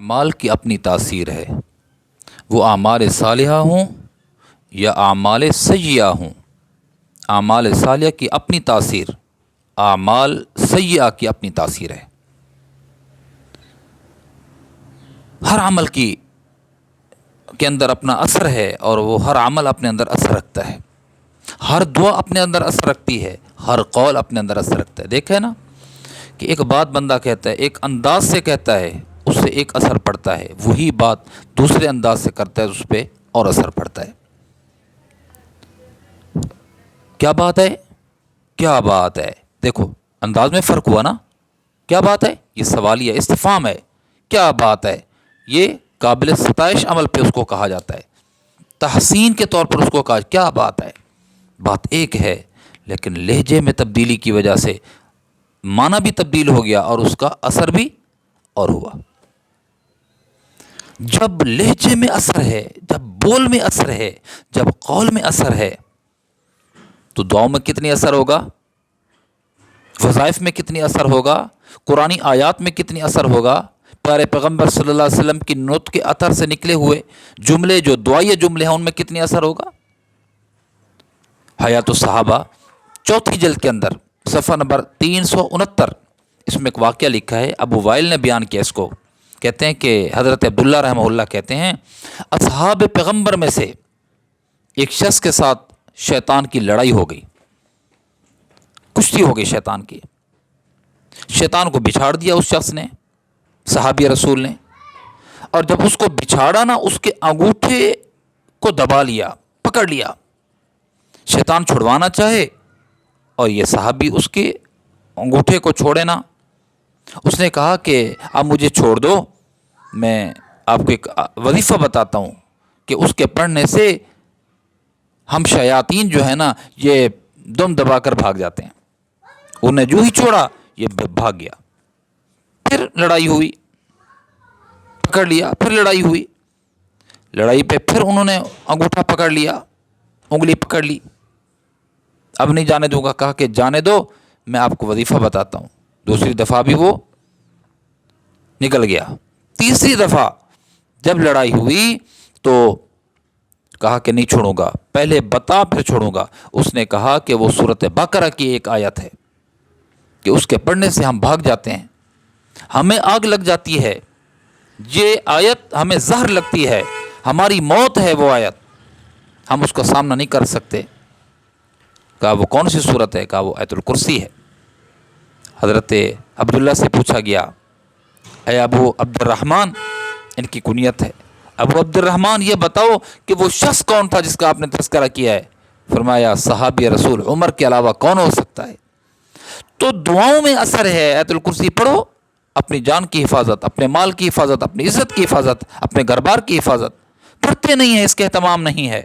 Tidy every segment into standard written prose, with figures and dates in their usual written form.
اعمال کی اپنی تاثیر ہے، وہ اعمال صالحہ ہوں یا اعمال سیئہ ہوں۔ اعمال صالحہ کی اپنی تاثیر، اعمال سیئہ کی اپنی تاثیر ہے۔ ہر عمل کے اندر اپنا اثر ہے، اور وہ ہر عمل اپنے اندر اثر رکھتا ہے۔ ہر دعا اپنے اندر اثر رکھتی ہے، ہر قول اپنے اندر اثر رکھتا ہے۔ دیکھیں نا کہ ایک بات بندہ کہتا ہے، ایک انداز سے کہتا ہے، اس سے ایک اثر پڑتا ہے، وہی بات دوسرے انداز سے کرتا ہے، اس پہ اور اثر پڑتا ہے۔ کیا بات ہے؟ کیا بات ہے؟ دیکھو انداز میں فرق ہوا نا۔ کیا بات ہے؟ یہ سوالیہ استفہام ہے۔ کیا بات ہے؟ یہ قابل ستائش عمل پہ اس کو کہا جاتا ہے، تحسین کے طور پر اس کو کہا کیا بات ہے۔ بات ایک ہے، لیکن لہجے میں تبدیلی کی وجہ سے معنی بھی تبدیل ہو گیا اور اس کا اثر بھی اور ہوا۔ جب لہجے میں اثر ہے، جب بول میں اثر ہے، جب قول میں اثر ہے، تو دعاؤں میں کتنی اثر ہوگا، وظائف میں کتنی اثر ہوگا، قرآنی آیات میں کتنی اثر ہوگا، پیارے پیغمبر صلی اللہ علیہ وسلم کی نطق کے اثر سے نکلے ہوئے جملے جو دعائیہ جملے ہیں ان میں کتنی اثر ہوگا۔ حیات الصحابہ 4 جلد کے اندر صفحہ نمبر 369 اس میں ایک واقعہ لکھا ہے، ابو وائل نے بیان کیا اس کو۔ کہتے ہیں کہ حضرت عبداللہ رحمہ اللہ کہتے ہیں اصحاب پیغمبر میں سے ایک شخص کے ساتھ شیطان کی لڑائی ہو گئی، کشتی ہو گئی شیطان کی۔ شیطان کو بچھاڑ دیا اس شخص نے، صحابی رسول نے، اور جب اس کو بچھاڑا نا، اس کے انگوٹھے کو دبا لیا، پکڑ لیا۔ شیطان چھڑوانا چاہے اور یہ صحابی اس کے انگوٹھے کو چھوڑے نا۔ اس نے کہا کہ اب مجھے چھوڑ دو، میں آپ کو ایک وظیفہ بتاتا ہوں کہ اس کے پڑھنے سے ہم شیاطین جو ہے نا یہ دم دبا کر بھاگ جاتے ہیں۔ انہیں جو ہی چھوڑا یہ بھاگ گیا۔ پھر لڑائی ہوئی، پکڑ لیا، پھر لڑائی ہوئی، لڑائی پہ پھر انہوں نے انگوٹھا پکڑ لیا، انگلی پکڑ لی۔ اب نہیں جانے دوں گا، کہا کہ جانے دو، میں آپ کو وظیفہ بتاتا ہوں۔ دوسری دفعہ بھی وہ نکل گیا۔ تیسری دفعہ جب لڑائی ہوئی تو کہا کہ نہیں چھوڑوں گا، پہلے بتا پھر چھوڑوں گا۔ اس نے کہا کہ وہ سورۃ بقرہ کی ایک آیت ہے کہ اس کے پڑھنے سے ہم بھاگ جاتے ہیں، ہمیں آگ لگ جاتی ہے، یہ آیت ہمیں زہر لگتی ہے، ہماری موت ہے وہ آیت، ہم اس کا سامنا نہیں کر سکتے۔ کہا وہ کون سی صورت ہے؟ کہا وہ آیت الکرسی ہے۔ حضرت عبداللہ سے پوچھا گیا، اے ابو عبد الرحمن، ان کی کنیت ہے، ابو عبد الرحمن یہ بتاؤ کہ وہ شخص کون تھا جس کا آپ نے تذکرہ کیا ہے؟ فرمایا صحابی رسول عمر کے علاوہ کون ہو سکتا ہے؟ تو دعاؤں میں اثر ہے۔ آیت الکرسی پڑھو، اپنی جان کی حفاظت، اپنے مال کی حفاظت، اپنی عزت کی حفاظت، اپنے گھر بار کی حفاظت۔ پڑھتے نہیں ہیں، اس کے اہتمام نہیں ہے،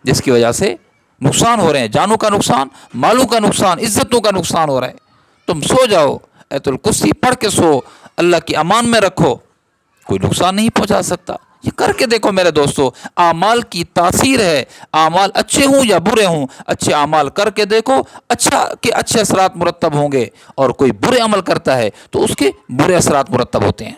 جس کی وجہ سے نقصان ہو رہے ہیں، جانوں کا نقصان، مالوں کا نقصان، عزتوں کا نقصان ہو رہا ہے۔ تم سو جاؤ، آیت الکرسی پڑھ کے سو، اللہ کی امان میں رکھو، کوئی نقصان نہیں پہنچا سکتا۔ یہ کر کے دیکھو میرے دوستو، اعمال کی تاثیر ہے، اعمال اچھے ہوں یا برے ہوں، اچھے اعمال کر کے دیکھو، اچھے اثرات مرتب ہوں گے، اور کوئی برے عمل کرتا ہے تو اس کے برے اثرات مرتب ہوتے ہیں۔